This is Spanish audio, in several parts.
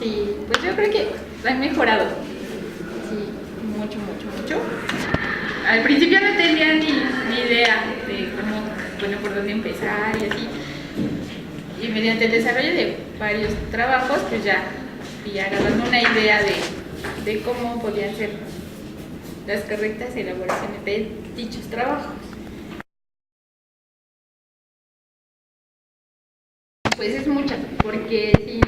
Sí, pues yo creo que han mejorado. Sí, mucho, mucho, mucho. Al principio no tenía ni idea de cómo, bueno, por dónde empezar y así. Y mediante el desarrollo de varios trabajos, pues ya fui agarrando una idea de cómo podían ser las correctas elaboraciones de dichos trabajos. Pues es mucho, porque si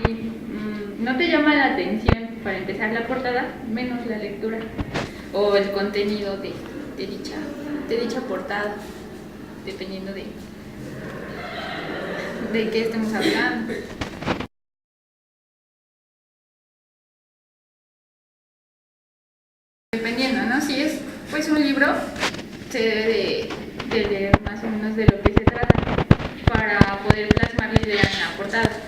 no te llama la atención para empezar la portada, menos la lectura o el contenido de dicha portada, dependiendo de qué estemos hablando. Dependiendo, ¿no? Si es pues un libro, se debe de leer más o menos de lo que se trata para poder plasmar la idea en la portada.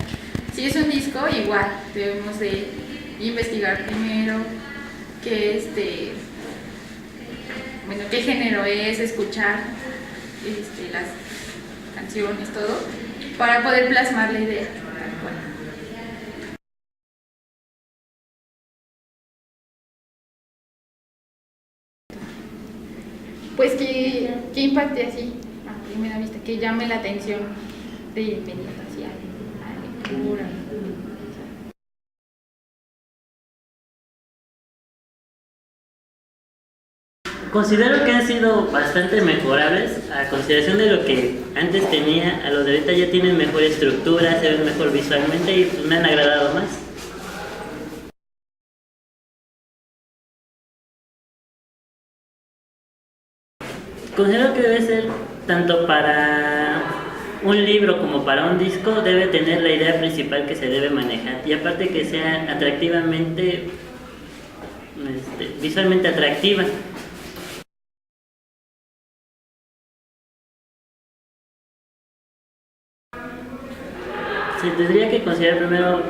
Si es un disco, igual debemos de investigar primero qué bueno, qué género es, escuchar las canciones, todo, para poder plasmar la idea. Pues que impacte así, a primera vista, que llame la atención de inmediato hacia la lectura. Considero que han sido bastante mejorables a consideración de lo que antes tenía. A los de ahorita ya tienen mejor estructura, se ven mejor visualmente y pues me han agradado más. Considero que debe ser tanto para un libro como para un disco, debe tener la idea principal que se debe manejar y aparte que sea atractivamente, visualmente atractiva. Se tendría que considerar primero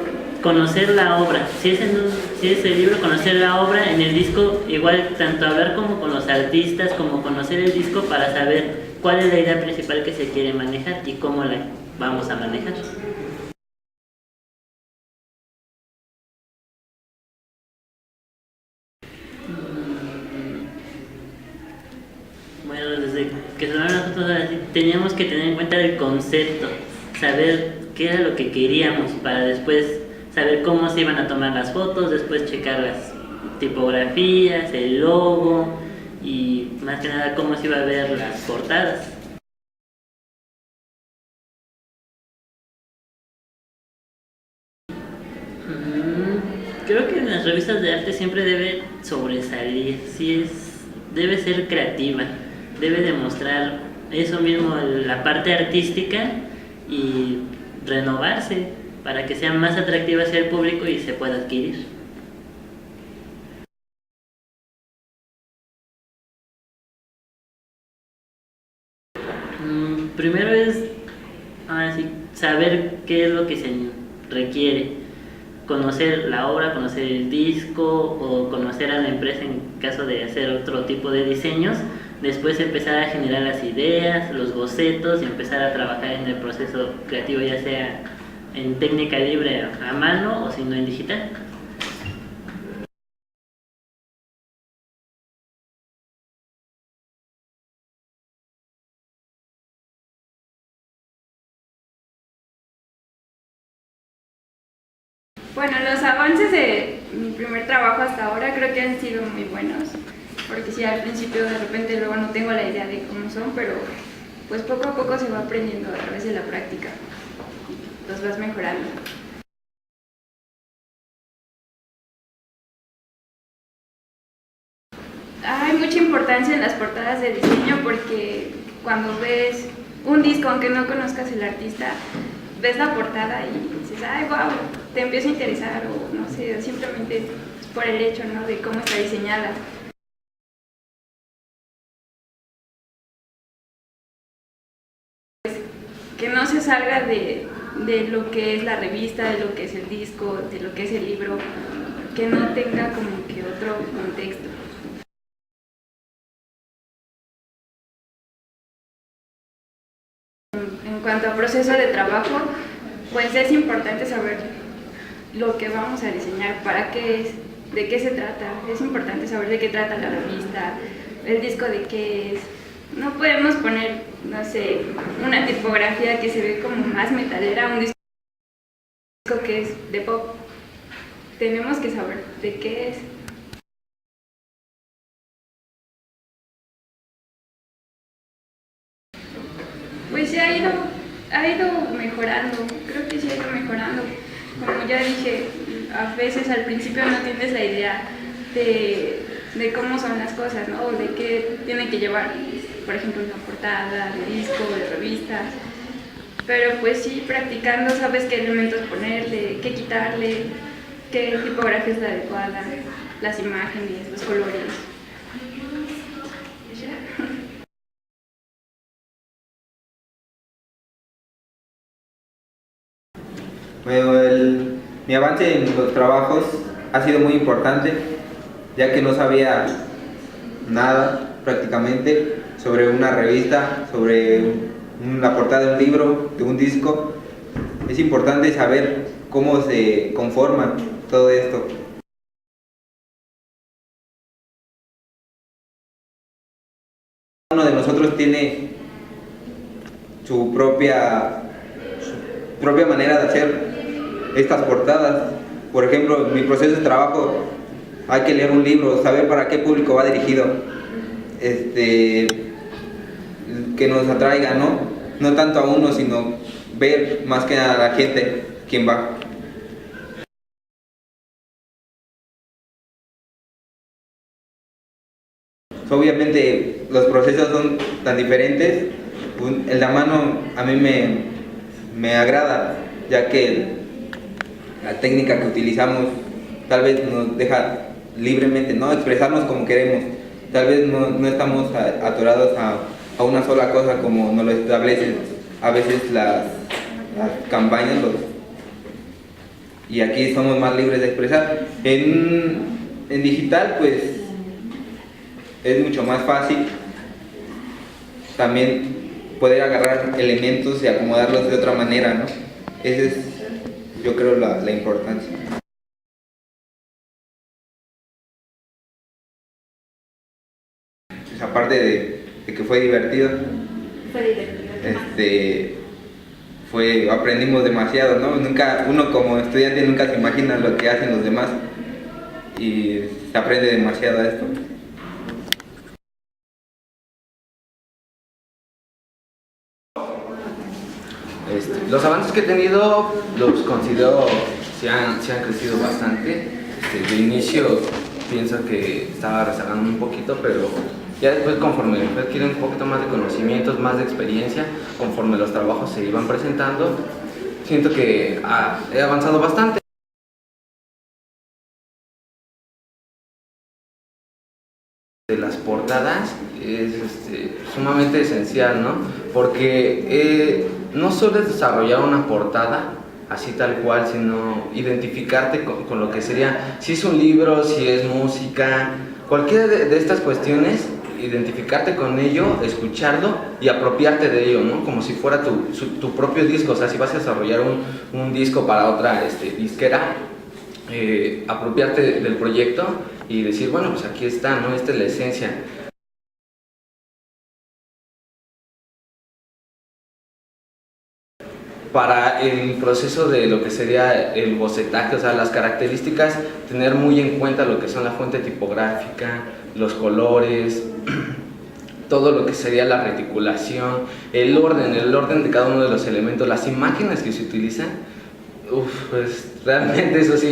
conocer la obra. Si es el libro, conocer la obra. En el disco, igual, tanto hablar como con los artistas, como conocer el disco para saber cuál es la idea principal que se quiere manejar y cómo la vamos a manejar. Bueno, desde que sonaba nosotros teníamos que tener en cuenta el concepto, saber qué era lo que queríamos para después saber cómo se iban a tomar las fotos, después checar las tipografías, el logo y más que nada cómo se iba a ver las portadas. Creo que en las revistas de arte siempre debe sobresalir, debe ser creativa, debe demostrar eso mismo, la parte artística y renovarse para que sea más atractiva hacia el público y se pueda adquirir. Primero es ahora sí, saber qué es lo que se requiere, conocer la obra, conocer el disco o conocer a la empresa en caso de hacer otro tipo de diseños. Después empezar a generar las ideas, los bocetos y empezar a trabajar en el proceso creativo, ya sea en técnica libre a mano o si no en digital. Bueno, los avances de mi primer trabajo hasta ahora creo que han sido muy buenos, porque sí, al principio de repente luego no tengo la idea de cómo son, pero pues poco a poco se va aprendiendo a través de la práctica, los vas mejorando. Hay mucha importancia en las portadas de diseño porque cuando ves un disco, aunque no conozcas el artista, ves la portada y dices, ay, wow, te empieza a interesar o no sé, simplemente por el hecho, ¿no?, de cómo está diseñada. Que no se salga de lo que es la revista, de lo que es el disco, de lo que es el libro, que no tenga como que otro contexto. En cuanto a proceso de trabajo, pues es importante saber lo que vamos a diseñar, para qué es, de qué se trata. Es importante saber de qué trata la revista, el disco de qué es. No podemos poner, no sé, una tipografía que se ve como más metalera, un disco que es de pop. Tenemos que saber de qué es. Pues sí ha ido mejorando, creo que sí ha ido mejorando. Como ya dije, a veces al principio no tienes la idea de cómo son las cosas, ¿no? O de qué tiene que llevar, por ejemplo, una portada de disco, de revistas. Pero pues sí, practicando sabes qué elementos ponerle, qué quitarle, qué tipografía es la adecuada, las imágenes, los colores. Bueno, mi avance en los trabajos ha sido muy importante, ya que no sabía nada prácticamente sobre una revista, sobre la portada de un libro, de un disco. Es importante saber cómo se conforma todo esto. Uno de nosotros tiene su propia manera de hacer estas portadas. Por ejemplo, en mi proceso de trabajo hay que leer un libro, saber para qué público va dirigido, que nos atraiga, no tanto a uno, sino ver más que a la gente quién va. Obviamente los procesos son tan diferentes. El de a mano a mí me agrada, ya que la técnica que utilizamos tal vez nos deja libremente, ¿no?, expresarnos como queremos. Tal vez no estamos atorados a una sola cosa como nos lo establecen a veces las campañas, y aquí somos más libres de expresar. En digital pues es mucho más fácil también poder agarrar elementos y acomodarlos de otra manera, ¿no? Esa es, yo creo, la importancia. Pues aparte de que fue divertido, aprendimos demasiado, ¿no? Uno como estudiante nunca se imagina lo que hacen los demás y se aprende demasiado a esto. Los avances que he tenido los considero se han crecido bastante. De inicio pienso que estaba rezagando un poquito, pero ya después, conforme fui adquiriendo un poquito más de conocimientos, más de experiencia, conforme los trabajos se iban presentando, siento que he avanzado bastante. De las portadas es sumamente esencial, ¿no? Porque no solo es desarrollar una portada así tal cual, sino identificarte con lo que sería, si es un libro, si es música, cualquiera de estas cuestiones, identificarte con ello, escucharlo y apropiarte de ello, ¿no? Como si fuera tu propio disco. O sea, si vas a desarrollar un disco para otra disquera, apropiarte del proyecto y decir, bueno, pues aquí está, ¿no? Esta es la esencia. Para el proceso de lo que sería el bocetaje, o sea, las características, tener muy en cuenta lo que son la fuente tipográfica, los colores, todo lo que sería la reticulación, el orden de cada uno de los elementos, las imágenes que se utilizan. Pues realmente eso sí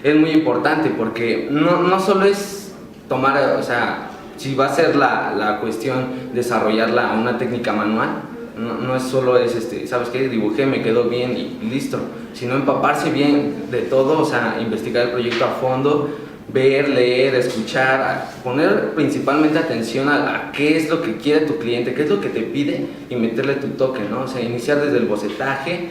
es muy importante, porque no solo es tomar, o sea, si va a ser la cuestión desarrollarla a una técnica manual, no es solo ¿sabes qué? Dibujé, me quedó bien y listo, sino empaparse bien de todo, o sea, investigar el proyecto a fondo, ver, leer, escuchar, poner principalmente atención a qué es lo que quiere tu cliente, qué es lo que te pide y meterle tu toque, ¿no? O sea, iniciar desde el bocetaje,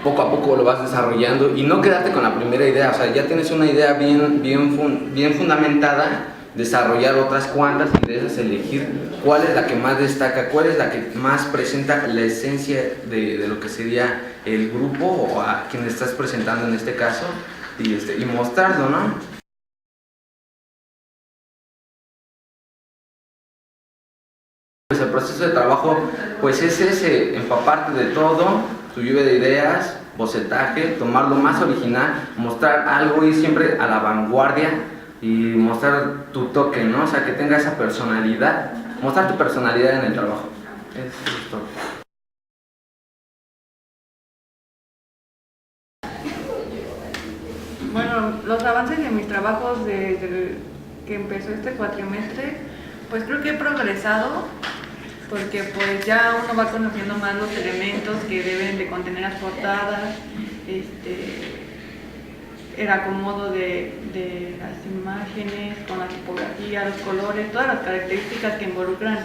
poco a poco lo vas desarrollando y no quedarte con la primera idea. O sea, ya tienes una idea bien fundamentada, desarrollar otras cuantas y de esas elegir cuál es la que más destaca, cuál es la que más presenta la esencia de lo que sería el grupo o a quien estás presentando en este caso y mostrarlo, ¿no? Pues el proceso de trabajo pues es ese, empaparte de todo, tu lluvia de ideas, bocetaje, tomar lo más original, mostrar algo, ir siempre a la vanguardia y mostrar tu toque, ¿no? O sea, que tenga esa personalidad, mostrar tu personalidad en el trabajo. Eso es todo. Bueno, los avances de mis trabajos desde que empezó este cuatrimestre, pues creo que he progresado, porque pues ya uno va conociendo más los elementos que deben de contener las portadas, el acomodo de las imágenes, con la tipografía, los colores, todas las características que involucran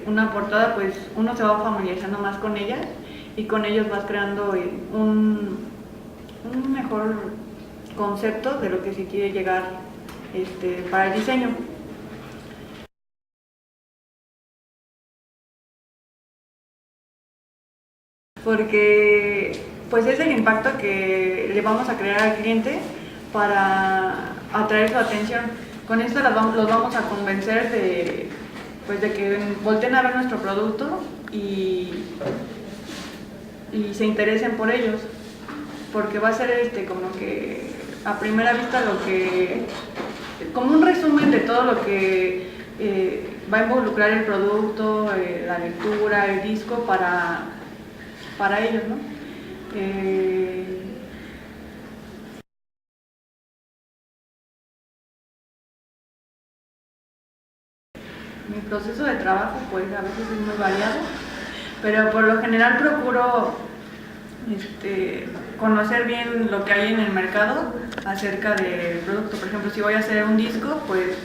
una portada, pues uno se va familiarizando más con ellas y con ellos vas creando un mejor concepto de lo que se quiere llegar para el diseño. Porque pues es el impacto que le vamos a crear al cliente para atraer su atención. Con esto los vamos a convencer de que volteen a ver nuestro producto y se interesen por ellos, porque va a ser como que a primera vista como un resumen de todo lo que va a involucrar el producto, la lectura, el disco para ellos, ¿no? Mi proceso de trabajo pues a veces es muy variado, pero por lo general procuro conocer bien lo que hay en el mercado acerca del producto. Por ejemplo, si voy a hacer un disco, pues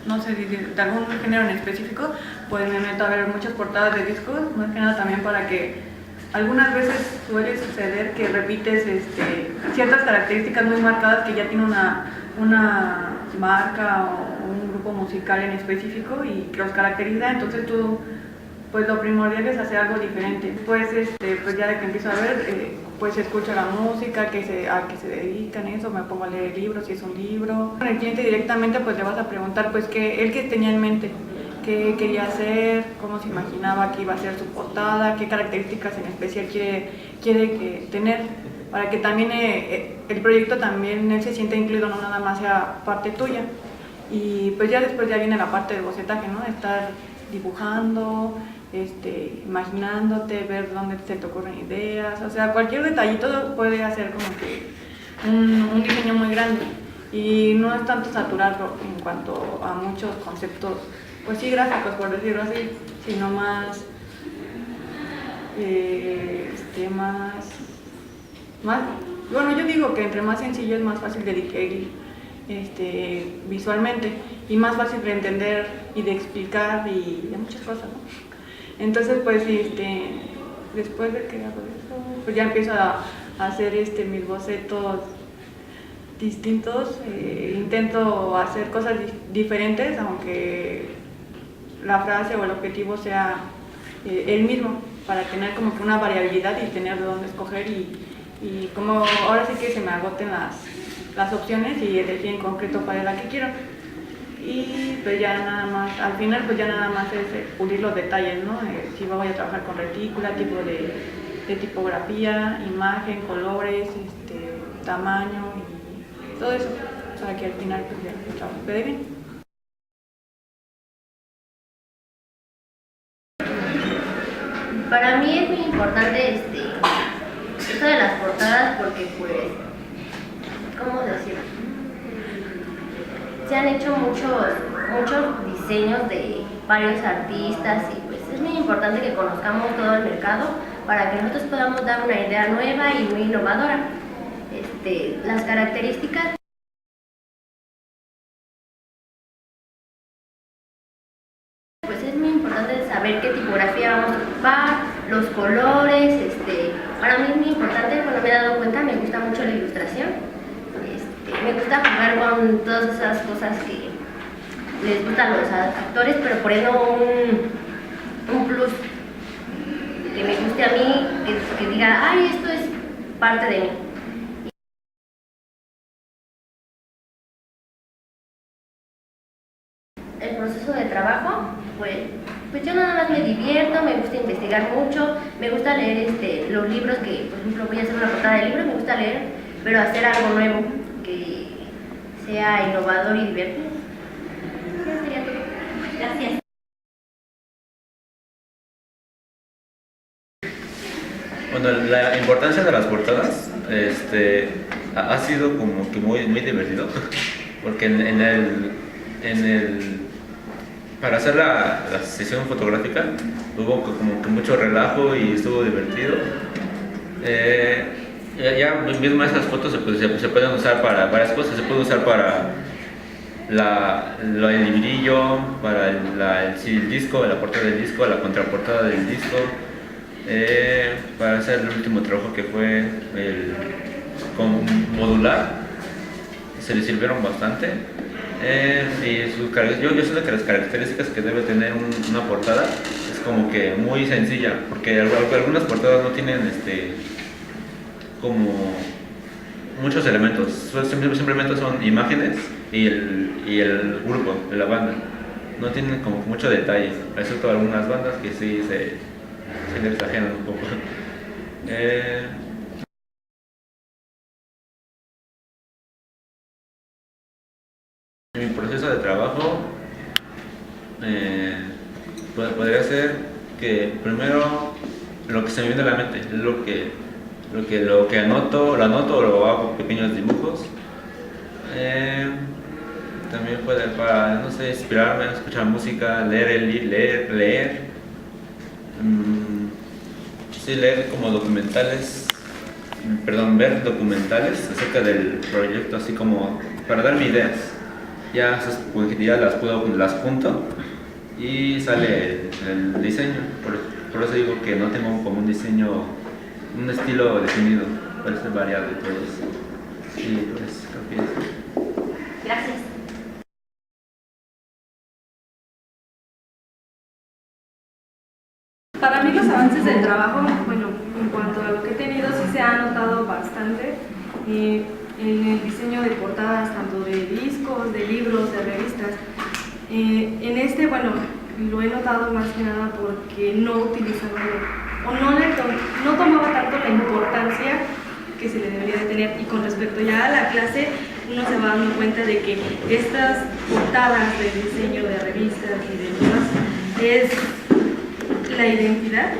no sé, de algún género en específico, pues me meto a ver muchas portadas de discos, más que nada también para que algunas veces suele suceder que repites ciertas características muy marcadas que ya tiene una marca o un grupo musical en específico y que los caracteriza, entonces tú pues lo primordial es hacer algo diferente. Pues ya de que empiezo a ver, pues escucho la música, a qué se dedican, eso, me pongo a leer el libro, si es un libro. Con el cliente directamente pues le vas a preguntar pues qué tenía en mente, qué quería hacer, cómo se imaginaba que iba a ser su portada, qué características en especial quiere tener, para que también el proyecto también él se sienta incluido, no nada más sea parte tuya. Y pues ya después ya viene la parte del bocetaje, ¿no? Estar dibujando, imaginándote, ver dónde se te ocurren ideas, o sea, cualquier detallito puede hacer como que un diseño muy grande y no es tanto saturarlo en cuanto a muchos conceptos, pues sí gráficos por decirlo así, sino más, bueno, yo digo que entre más sencillo es más fácil de digerir visualmente y más fácil de entender y de explicar y de muchas cosas, ¿no? Entonces pues después de que hago eso, pues ya empiezo a hacer mis bocetos distintos, intento hacer cosas diferentes aunque la frase o el objetivo sea el mismo, para tener como que una variabilidad y tener de dónde escoger y como ahora sí que se me agoten las opciones y elegir en concreto cuál es la que quiero. Y pues ya nada más, al final pues ya nada más es pulir los detalles, ¿no? Si voy a trabajar con retícula, tipo de tipografía, imagen, colores, tamaño y todo eso, para que al final pues ya el trabajo quede bien. Para mí es muy importante esto de las portadas porque pues, ¿cómo decirlo? Se han hecho muchos diseños de varios artistas y pues es muy importante que conozcamos todo el mercado para que nosotros podamos dar una idea nueva y muy innovadora. Las características pues es muy importante saber qué tipografía vamos a ocupar, los colores, para mí es muy importante, bueno, me he dado cuenta, me gusta mucho la ilustración, me gusta jugar con todas esas cosas que les gustan a los actores, pero poniendo un plus que me guste a mí, que diga, ay, esto es parte de mí. El proceso de trabajo, pues yo nada más me divierto, me gusta investigar mucho, me gusta leer los libros que, por ejemplo, voy a hacer una portada de libros, me gusta leer, pero hacer algo nuevo, que sea innovador y divertido. Eso sería todo. Gracias. Bueno, la importancia de las portadas ha sido como que muy divertido, porque para hacer la sesión fotográfica hubo como que mucho relajo y estuvo divertido. Ya mismo esas fotos se pueden usar para varias cosas. Se puede usar para el librillo, para el disco, la portada del disco, la contraportada del disco, para hacer el último trabajo que fue con modular. Se le sirvieron bastante. Y yo sé que las características que debe tener una portada es como que muy sencilla, porque algunas portadas no tienen como muchos elementos, simplemente son imágenes y el grupo de la banda, no tienen como mucho detalle, excepto algunas bandas que sí se le exageran un poco. Mi proceso de trabajo podría ser que primero lo que se me viene a la mente es lo que anoto o lo hago pequeños dibujos. También puede para, no sé, inspirarme, escuchar música, leer. Sí, leer como ver documentales acerca del proyecto, así como para darme ideas. Ya esas las junto y sale el diseño. Por eso digo que no tengo como un diseño, un estilo definido, puede ser variado y todo eso. Sí, pues creo que eso. Gracias. Para mí los avances del trabajo, bueno, en cuanto a lo que he tenido, sí se ha notado bastante en el diseño de portadas, tanto de discos, de libros, de revistas. Bueno, lo he notado más que nada porque no utilizaba o no tomaba tanto la importancia que se le debería de tener, y con respecto ya a la clase uno se va dando cuenta de que estas portadas de diseño de revistas y de demás es la identidad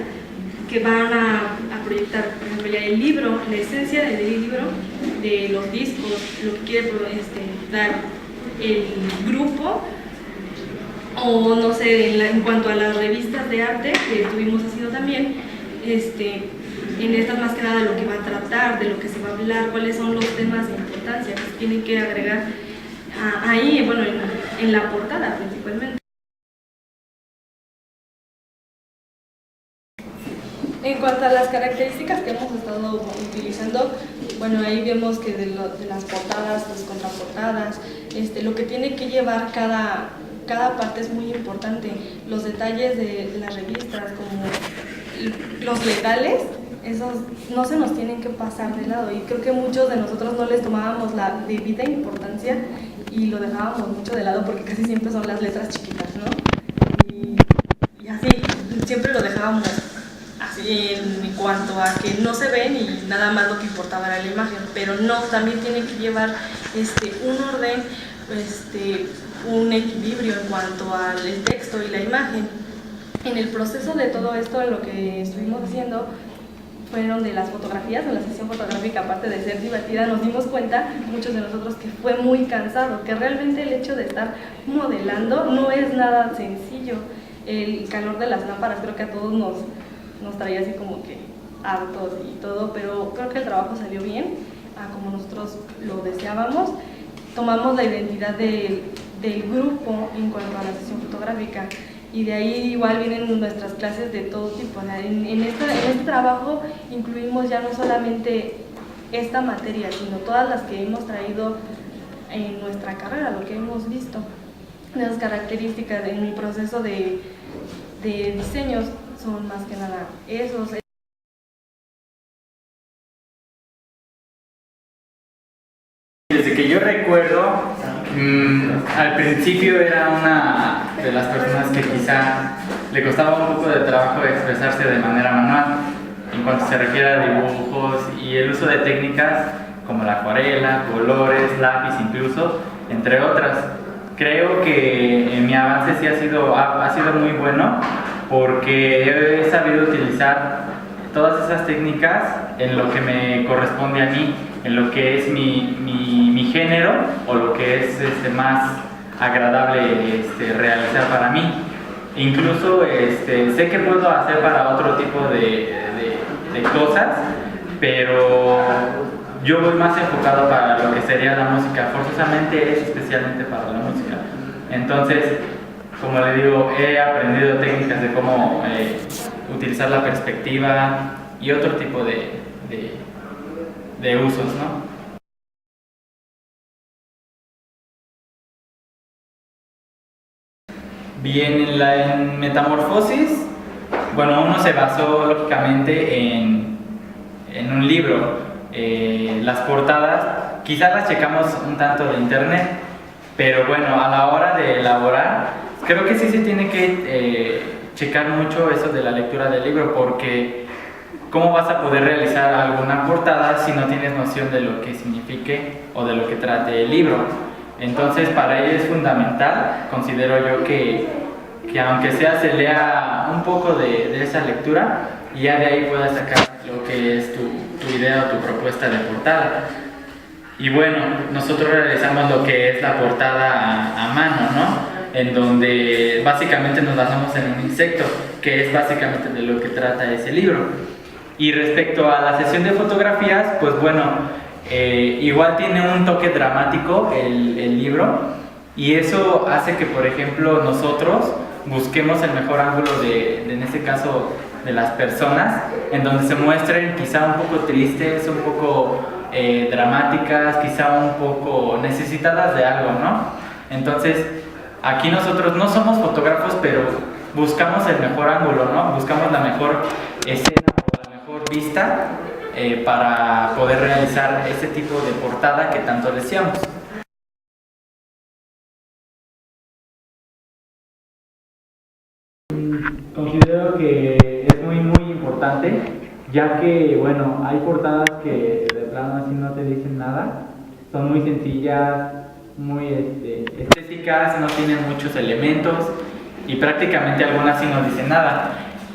que van a proyectar. Por ejemplo, ya el libro, la esencia del libro, de los discos, lo que quiere dar el grupo, o no sé, en cuanto a las revistas de arte que estuvimos haciendo también, en estas más que nada de lo que va a tratar, de lo que se va a hablar, cuáles son los temas de importancia que se tienen que agregar ahí, bueno, en la portada principalmente. En cuanto a las características que hemos estado utilizando, bueno, ahí vemos que de las portadas, las contraportadas, lo que tiene que llevar cada parte es muy importante. Los detalles de las revistas, como los legales, esos no se nos tienen que pasar de lado, y creo que muchos de nosotros no les tomábamos la debida importancia y lo dejábamos mucho de lado porque casi siempre son las letras chiquitas, ¿no? Y así, siempre lo dejábamos así en cuanto a que no se ven y nada más lo que importaba era la imagen, pero no, también tiene que llevar un orden, un equilibrio en cuanto al texto y la imagen. En el proceso de todo esto, lo que estuvimos haciendo fueron de las fotografías, de la sesión fotográfica, aparte de ser divertida, nos dimos cuenta, muchos de nosotros, que fue muy cansado, que realmente el hecho de estar modelando no es nada sencillo. El calor de las lámparas creo que a todos nos traía así como que hartos y todo, pero creo que el trabajo salió bien, como nosotros lo deseábamos. Tomamos la identidad del grupo en cuanto a la sesión fotográfica, y de ahí igual vienen nuestras clases de todo tipo. En este trabajo incluimos ya no solamente esta materia, sino todas las que hemos traído en nuestra carrera, lo que hemos visto. Las características en mi proceso de diseños son más que nada esos. Desde que yo recuerdo, al principio era una de las personas que quizá le costaba un poco de trabajo expresarse de manera manual en cuanto se refiere a dibujos y el uso de técnicas como la acuarela, colores, lápiz incluso, entre otras. Creo que mi avance sí ha sido muy bueno porque he sabido utilizar todas esas técnicas en lo que me corresponde a mí, en lo que es mi género o lo que es más agradable realizar para mí. Incluso sé que puedo hacer para otro tipo de cosas, pero yo voy más enfocado para lo que sería la música, forzosamente es especialmente para la música. Entonces, como le digo, he aprendido técnicas de cómo utilizar la perspectiva y otro tipo de usos, ¿no? Bien, en Metamorfosis, bueno, uno se basó lógicamente en un libro. Las portadas, quizás las checamos un tanto de internet, pero bueno, a la hora de elaborar, creo que sí se tiene que checar mucho eso de la lectura del libro, porque ¿cómo vas a poder realizar alguna portada si no tienes noción de lo que signifique o de lo que trate el libro? Entonces, para ello es fundamental, considero yo que aunque sea se lea un poco de esa lectura y ya de ahí puedas sacar lo que es tu idea o tu propuesta de portada. Y bueno, nosotros realizamos lo que es la portada a mano, ¿no? En donde básicamente nos basamos en un insecto, que es básicamente de lo que trata ese libro. Y respecto a la sesión de fotografías, pues bueno, igual tiene un toque dramático el libro, y eso hace que, por ejemplo, nosotros busquemos el mejor ángulo en este caso, de las personas, en donde se muestren quizá un poco tristes, un poco dramáticas, quizá un poco necesitadas de algo, ¿no? Entonces, aquí nosotros no somos fotógrafos, pero buscamos el mejor ángulo, ¿no? Buscamos la mejor escena o la mejor vista para poder realizar ese tipo de portada que tanto deseamos. Considero que es muy importante, ya que bueno, hay portadas que de plano así no te dicen nada, son muy sencillas, muy estéticas, no tienen muchos elementos y prácticamente algunas sí no dicen nada,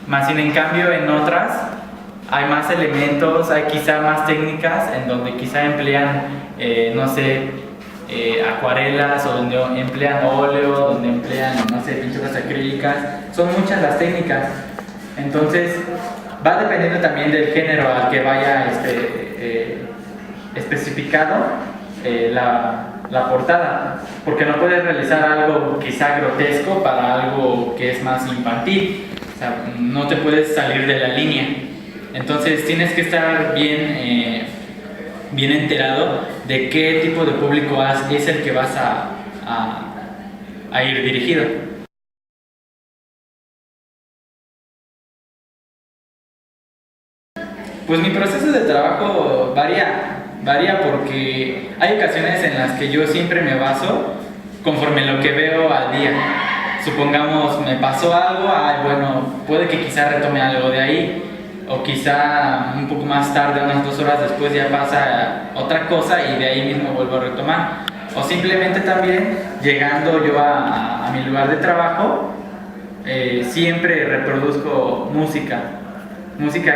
más sin en cambio en otras hay más elementos, hay quizá más técnicas en donde quizá emplean, no sé, acuarelas, o donde emplean óleo, donde emplean, no sé, pinturas acrílicas. Son muchas las técnicas. Entonces, va dependiendo también del género al que vaya especificado la portada. Porque no puedes realizar algo quizá grotesco para algo que es más infantil. O sea, no te puedes salir de la línea. Entonces, tienes que estar bien enterado de qué tipo de público es el que vas a ir dirigido. Pues mi proceso de trabajo varía porque hay ocasiones en las que yo siempre me baso conforme lo que veo al día. Supongamos me pasó algo, bueno, puede que quizá retome algo de ahí, o quizá un poco más tarde, unas 2 horas después, ya pasa otra cosa y de ahí mismo vuelvo a retomar. O simplemente también llegando yo a mi lugar de trabajo, siempre reproduzco música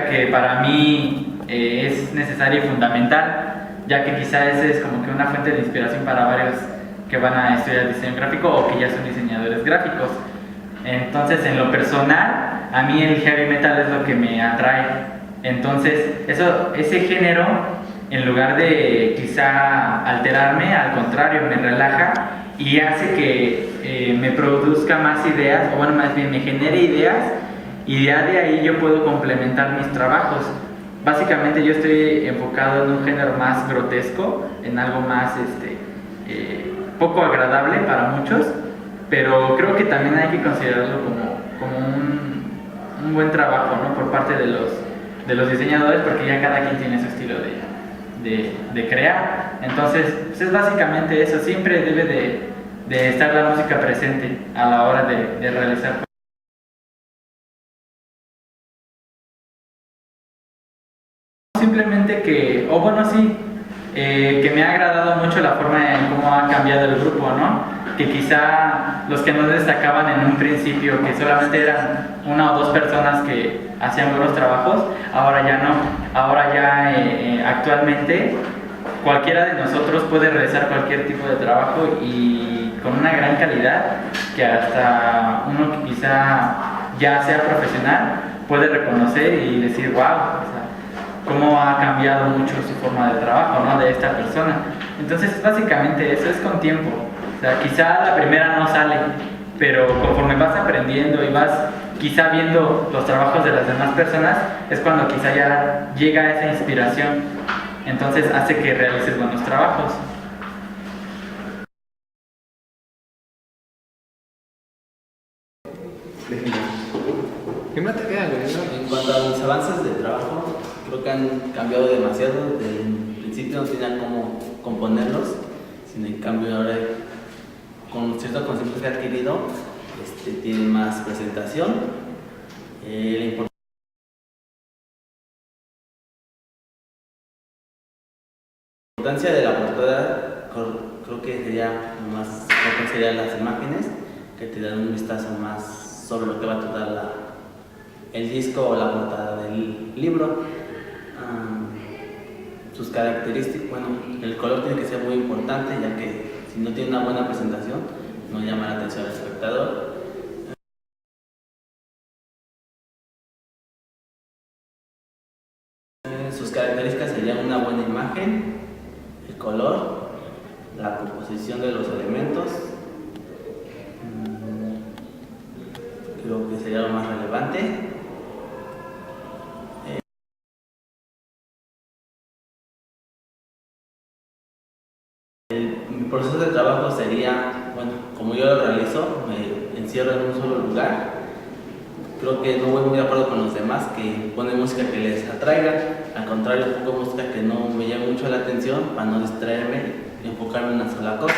que para mí es necesaria y fundamental, ya que quizá esa es como que una fuente de inspiración para varios que van a estudiar diseño gráfico o que ya son diseñadores gráficos. Entonces, en lo personal, a mí el heavy metal es lo que me atrae. Entonces, ese género, en lugar de quizá alterarme, al contrario, me relaja y hace que me produzca más ideas, o bueno, más bien me genere ideas, y ya de ahí yo puedo complementar mis trabajos. Básicamente yo estoy enfocado en un género más grotesco, en algo más poco agradable para muchos, pero creo que también hay que considerarlo como un buen trabajo, ¿no? Por parte de los diseñadores, porque ya cada quien tiene su estilo de crear. Entonces, pues es básicamente eso, siempre debe de estar la música presente a la hora de realizar. Simplemente que me ha agradado mucho la forma en cómo ha cambiado el grupo, ¿no? Que quizá los que no destacaban en un principio, que solamente eran una o dos personas que hacían buenos trabajos, ahora ya no. Ahora ya actualmente cualquiera de nosotros puede realizar cualquier tipo de trabajo y con una gran calidad, que hasta uno que quizá ya sea profesional puede reconocer y decir, wow, o sea, cómo ha cambiado mucho su forma de trabajo, ¿no? De esta persona. Entonces, básicamente eso es con tiempo. O sea, quizá la primera no sale, pero conforme vas aprendiendo y vas quizá viendo los trabajos de las demás personas, es cuando quizá ya llega esa inspiración. Entonces hace que realices buenos trabajos. En cuanto a mis avances de trabajo, creo que han cambiado demasiado. Desde el principio no tenía cómo componerlos, sino en cambio ahora con ciertos conceptos que he adquirido tienen más presentación. La importancia de la portada creo que serían las imágenes, que te dan un vistazo más sobre lo que va a tratar el disco o la portada del libro. Sus características, bueno, el color tiene que ser muy importante, ya que si no tiene una buena presentación no llama la atención al espectador. Sus características serían una buena imagen, el color, la composición de los elementos. Creo que sería lo más relevante. Mi proceso de trabajo sería, bueno, como yo lo realizo, me encierro en un solo lugar. Creo que no voy muy de acuerdo con los demás que ponen música que les atraiga. Al contrario, pongo música que no me llame mucho la atención para no distraerme y enfocarme en una sola cosa.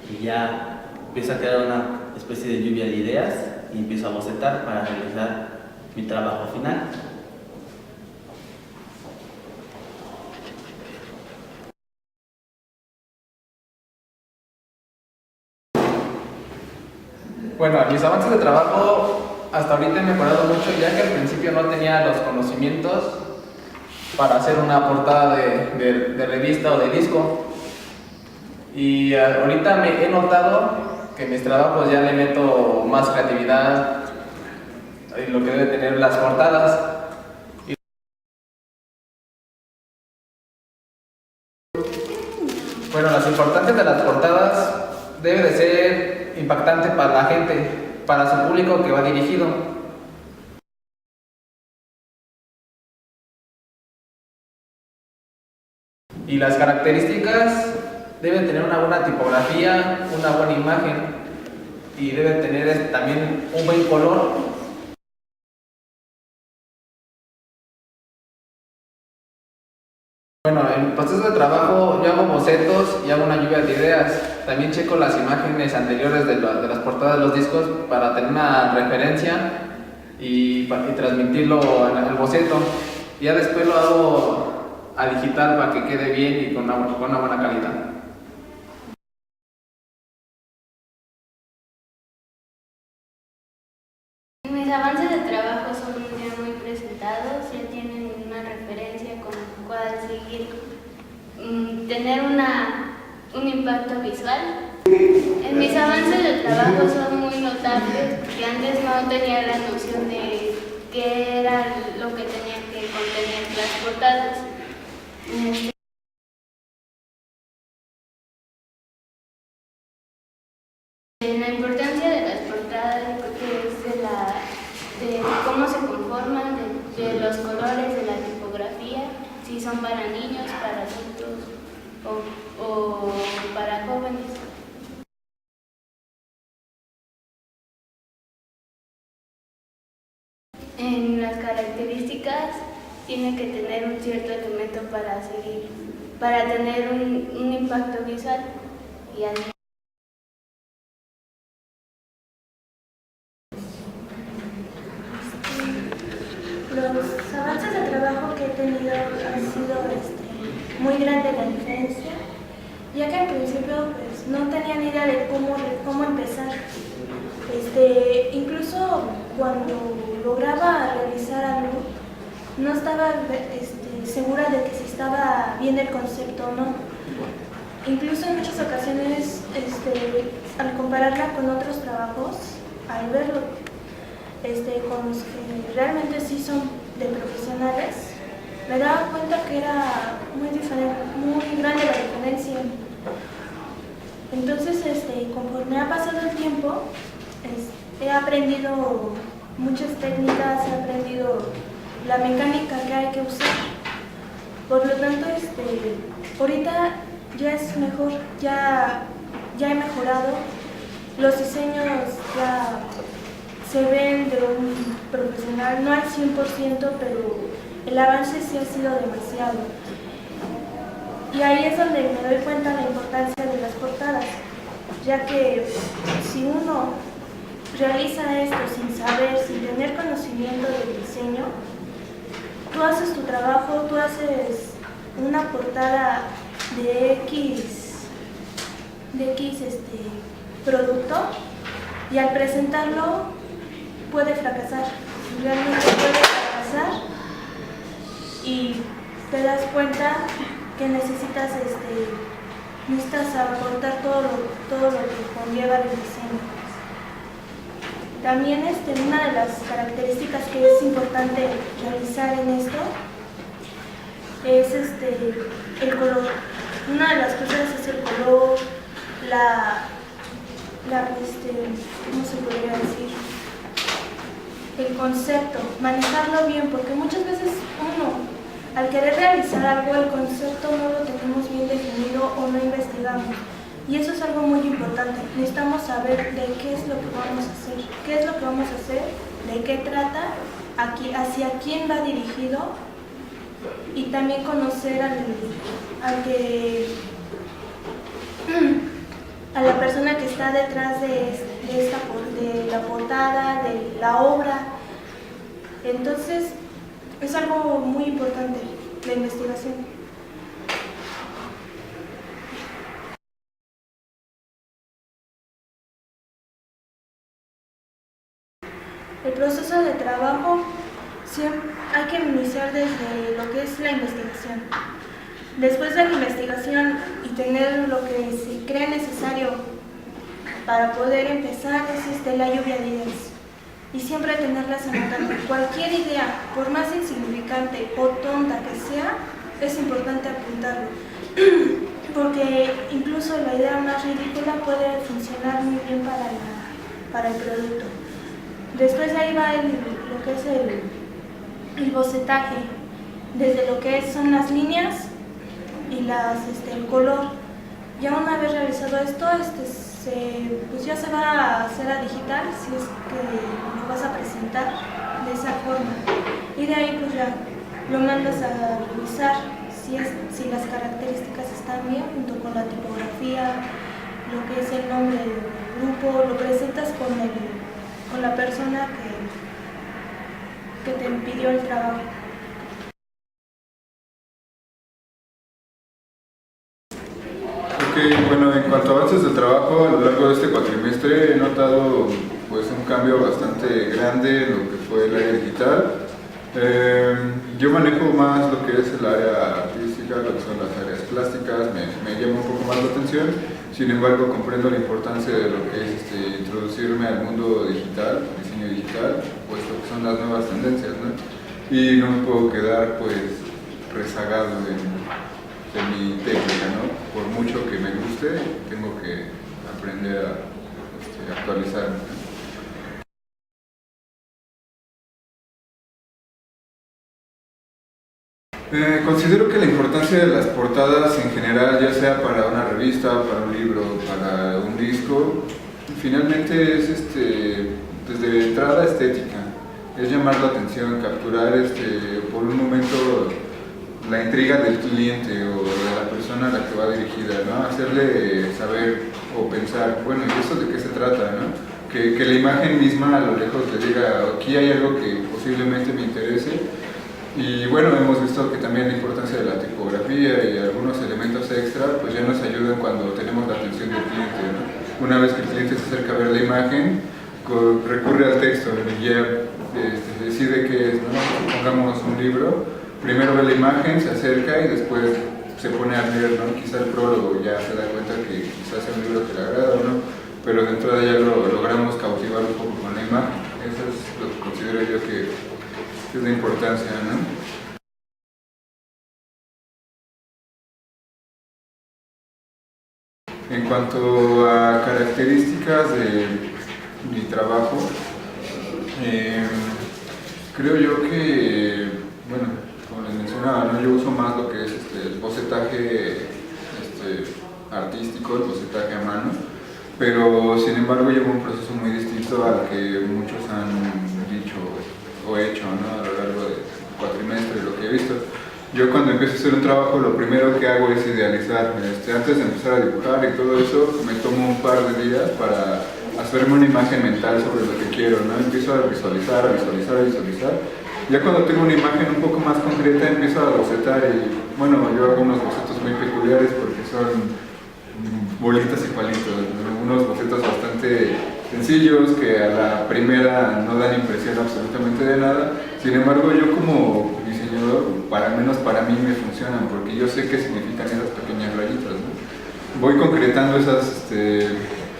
Y ya empiezo a crear una especie de lluvia de ideas y empiezo a bocetar para realizar mi trabajo final. Bueno, mis avances de trabajo hasta ahorita he mejorado mucho, ya que al principio no tenía los conocimientos para hacer una portada de revista o de disco. Y ahorita me he notado que en mis trabajos ya le meto más creatividad en lo que debe tener las portadas. Bueno, las importantes de las portadas debe de ser impactante para la gente, para su público que va dirigido. Y las características deben tener una buena tipografía, una buena imagen y deben tener también un buen color. Bueno, en el proceso de trabajo yo hago bocetos y hago una lluvia de ideas. También checo las imágenes anteriores de las portadas de los discos para tener una referencia y transmitirlo en el boceto. Ya después lo hago a digital para que quede bien y con una buena calidad. Mis avances de trabajo son ya muy presentados, ya tienen una referencia con la cual seguir, tener un impacto visual. En mis avances de trabajo son muy notables, porque antes no tenía la noción de qué era lo que tenía que contener las portadas. La importancia de las portadas es de cómo se conforman, de los colores, de la tipografía, si son para niños, para adultos o o para jóvenes. En las características tiene que tener un cierto elemento para tener un impacto visual y así. Los avances de trabajo que he tenido han sido muy grande la diferencia, ya que al principio pues, no tenía ni idea de cómo empezar. Incluso cuando lograba realizar algo, no estaba segura de que si estaba bien el concepto o no. Incluso en muchas ocasiones, al compararla con otros trabajos, al verlo con los que realmente sí son de profesionales, me daba cuenta que era muy diferente, muy grande la diferencia. Entonces, conforme ha pasado el tiempo, he aprendido muchas técnicas, he aprendido la mecánica que hay que usar. Por lo tanto, ahorita ya es mejor, ya he mejorado. Los diseños ya se ven de un profesional, no al 100%, pero el avance sí ha sido demasiado. Y ahí es donde me doy cuenta de la importancia de las portadas, ya que si uno realiza esto sin saber, sin tener conocimiento del diseño, tú haces tu trabajo, tú haces una portada de X producto y al presentarlo puede fracasar, realmente puede fracasar y te das cuenta que necesitas aportar todo lo que conlleva el diseño. También una de las características que es importante realizar en esto es el color. Una de las cosas es el color, ¿cómo se podría decir? El concepto, manejarlo bien, porque muchas veces uno, al querer realizar algo, el concepto no lo tenemos bien definido o no investigamos. Y eso es algo muy importante. Necesitamos saber de qué es lo que vamos a hacer, de qué trata, hacia quién va dirigido y también conocer a la persona que está detrás de la portada, de la obra. Entonces, es algo muy importante, la investigación. El proceso de trabajo hay que iniciar desde lo que es la investigación. Después de la investigación y tener lo que se cree necesario para poder empezar es la lluvia de ideas. Y siempre tenerlas anotando. Cualquier idea, por más insignificante o tonta que sea, es importante apuntarlo. Porque incluso la idea más ridícula puede funcionar muy bien para el producto. Después de ahí va lo que es el bocetaje, desde lo que son las líneas y el color. Ya una vez realizado esto, pues ya se va a hacer a digital si es que lo vas a presentar de esa forma. Y de ahí pues ya lo mandas a revisar si las características están bien junto con la tipografía, lo que es el nombre del grupo, lo presentas con la persona que te pidió el trabajo. Ok, bueno, en cuanto a avances del trabajo, a lo largo de este cuatrimestre he notado pues un cambio bastante grande en lo que fue el área digital. Yo manejo más lo que es el área artística, lo que son las áreas plásticas, me llama un poco más la atención. Sin embargo, comprendo la importancia de lo que es introducirme al mundo digital, diseño digital, puesto que son las nuevas tendencias, ¿no? Y no me puedo quedar pues rezagado en mi técnica, ¿no? Por mucho que me guste, tengo que aprender a actualizarme. Considero que la importancia de las portadas en general, ya sea para una revista, para un libro, para un disco, finalmente es desde entrada estética, es llamar la atención, capturar por un momento la intriga del cliente o de la persona a la que va dirigida, ¿no? Hacerle saber o pensar, bueno, ¿y eso de qué se trata, no? Que la imagen misma a lo lejos le diga, aquí hay algo que posiblemente me interese. Y bueno, hemos visto que también la importancia de la tipografía y algunos elementos extra pues ya nos ayudan cuando tenemos la atención del cliente, ¿no? Una vez que el cliente se acerca a ver la imagen, recurre al texto y ya decide qué es, ¿no? Pongamos un libro, primero ve la imagen, se acerca y después se pone a leer, ¿no? Quizá el prólogo ya se da cuenta que quizás sea un libro que le agrada o no, pero de entrada ya lo logramos cautivar un poco con la imagen. Eso es lo que considero yo que es la importancia, ¿no? En cuanto a características de mi trabajo, creo yo que, bueno, como les mencionaba, ¿no? Yo uso más lo que es el bocetaje artístico, el bocetaje a mano, pero sin embargo llevo un proceso muy distinto al que muchos han dicho o hecho, ¿no? A lo largo del cuatrimestre, lo que he visto. Yo cuando empiezo a hacer un trabajo lo primero que hago es idealizar. Antes de empezar a dibujar y todo eso, me tomo un par de días para hacerme una imagen mental sobre lo que quiero, ¿no? Empiezo a visualizar. Ya cuando tengo una imagen un poco más concreta empiezo a bocetar y bueno, yo hago unos bocetos muy peculiares porque son bolitas y palitos, ¿no? Unos bocetos bastante sencillos que a la primera no dan impresión absolutamente de nada. Sin embargo, yo como diseñador, al menos para mí me funcionan porque yo sé qué significan esas pequeñas rayitas, ¿no? Voy concretando esas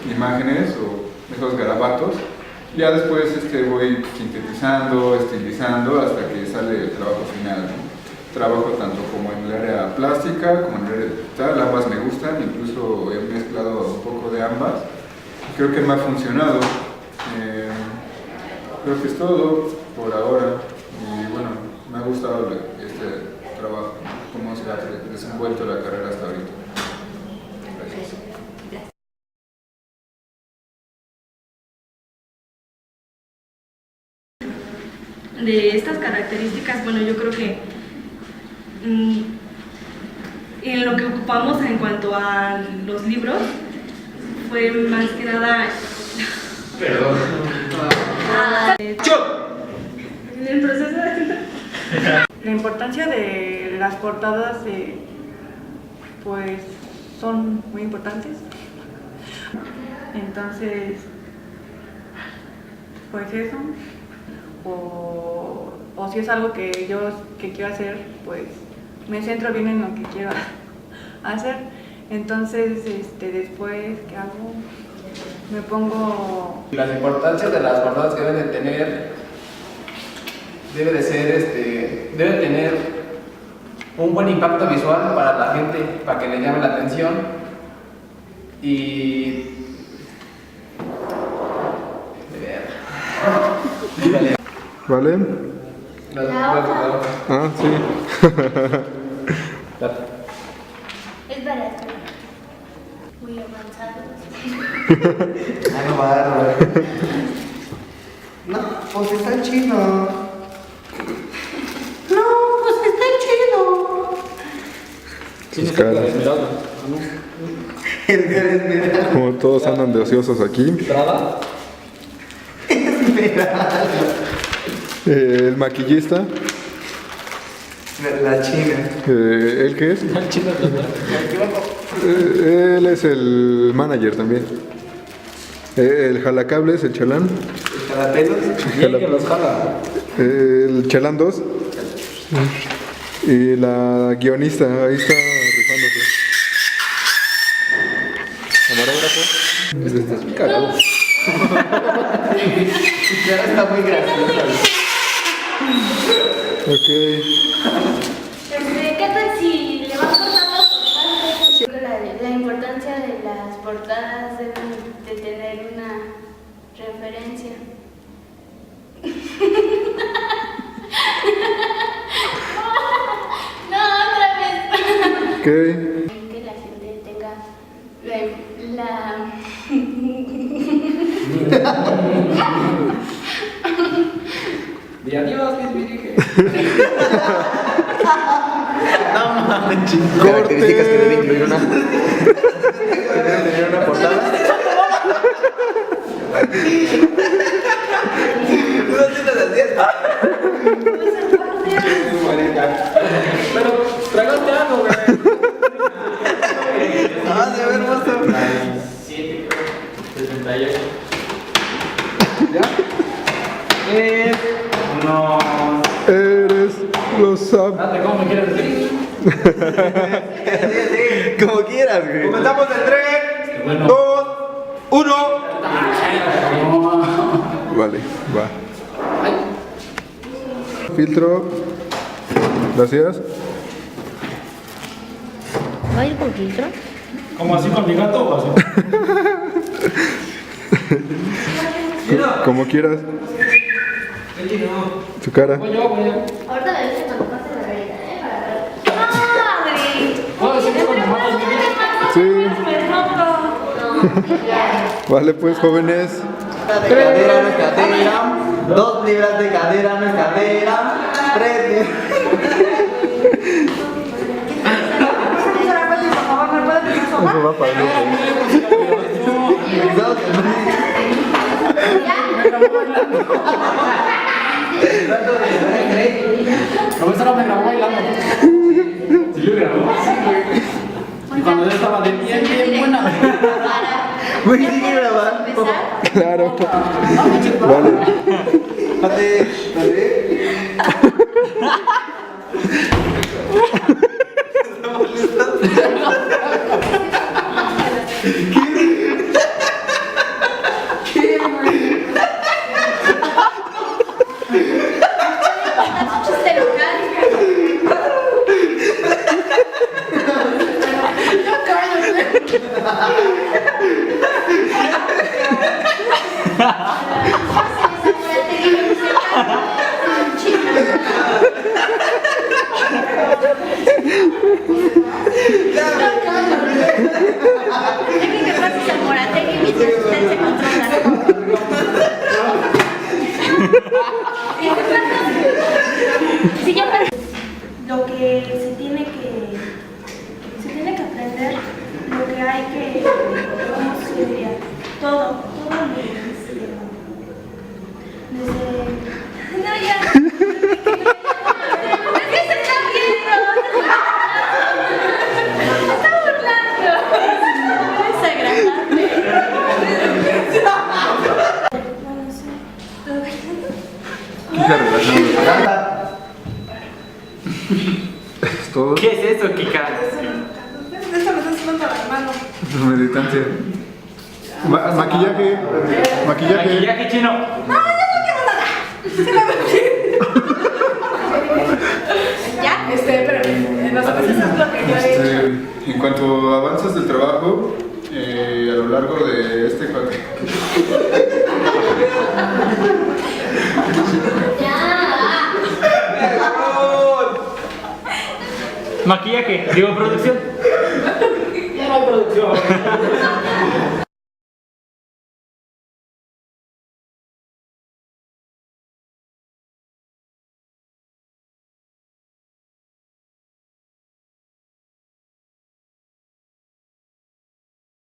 imágenes o esos garabatos. Ya después voy sintetizando, estilizando hasta que sale el trabajo final, ¿no? Trabajo tanto como en el área plástica como en el área digital, ambas me gustan, incluso he mezclado un poco de ambas. Creo que me ha funcionado. Creo que es todo por ahora. Y bueno, me ha gustado este trabajo, cómo se ha desenvuelto la carrera hasta ahorita. Gracias. De estas características, bueno, yo creo que en lo que ocupamos en cuanto a los libros fue más que nada Perdón. en el proceso de... La importancia de las portadas pues son muy importantes. Entonces, pues eso. O si es algo que yo quiero hacer, pues me centro bien en lo que quiero hacer. Entonces, después, ¿qué hago? Me pongo... Las importancias de las portadas que deben de tener, debe tener un buen impacto visual para la gente, para que le llame la atención y... ¿Vale? Ah, sí. Es barato. Muy avanzado. No, bárbaro. No, pues está chido. No, pues está chido. Sus caras. Esmeralda. Como todos andan de ociosos aquí. ¿Prada? Esmeralda. El maquillista. La china. ¿Él qué es? La china. Él es el manager también. El jalacables, el chalán. El jalapelos. ¿Y el que los jala? El chalán 2. Y la guionista, ahí está rifándose. Camarógrafo. Este es un cagado. Su cara está muy graciosa. Ok. ¿Qué tal si le vas cortando por partes? La importancia de las portadas deben de tener una referencia. Que la gente tenga Di adiós, mis virgen. No manches. Características que debe incluir una. Que debe tener una portada. No te las hacías. Pero tragaste algo, güey. Ah, de ver, hermoso. 68. ¿Ya? Uno. Eres los sabios. Date, ¿cómo me quieres decir? Como quieras, güey. Comenzamos en 3, 2, 1. Vale, va. Filtro. Gracias. ¿Va a ir con filtro? ¿Cómo así con mi gato o así? Como quieras. Tu cara. Ahorita me dice cuando pase la vereda, ¿Puedo decir que cuando matas mi vida? Sí. Vale, pues, jóvenes. Cadera no es cadera. 2 libras de cadera no es cadera. 3 libras. Eso va para Profesora me grabó bailando. ¿Sí lo grabó? Sí, güey. Y cuando yo estaba de bien buena. Güey, sigue grabando. Claro. Vale. Dale, dale. Lo que se tiene que aprender, lo que hay que, ¿cómo se diría? Todo desde no, ya. Es que se está viendo. Está burlando. Es agradable. No sé. Kika relajando. ¿Es todo? ¿Qué es eso, Kika? Esto me está haciendo la mano. Meditancia. Maquillaje. Maquillaje. Maquillaje chino. No, yo no quiero nada. Se la ¿Ya? Pero nosotros eso es lo que yo he hecho. En cuanto a avances del trabajo, a lo largo de este Maquillaje, digo producción. Ya no hay producción.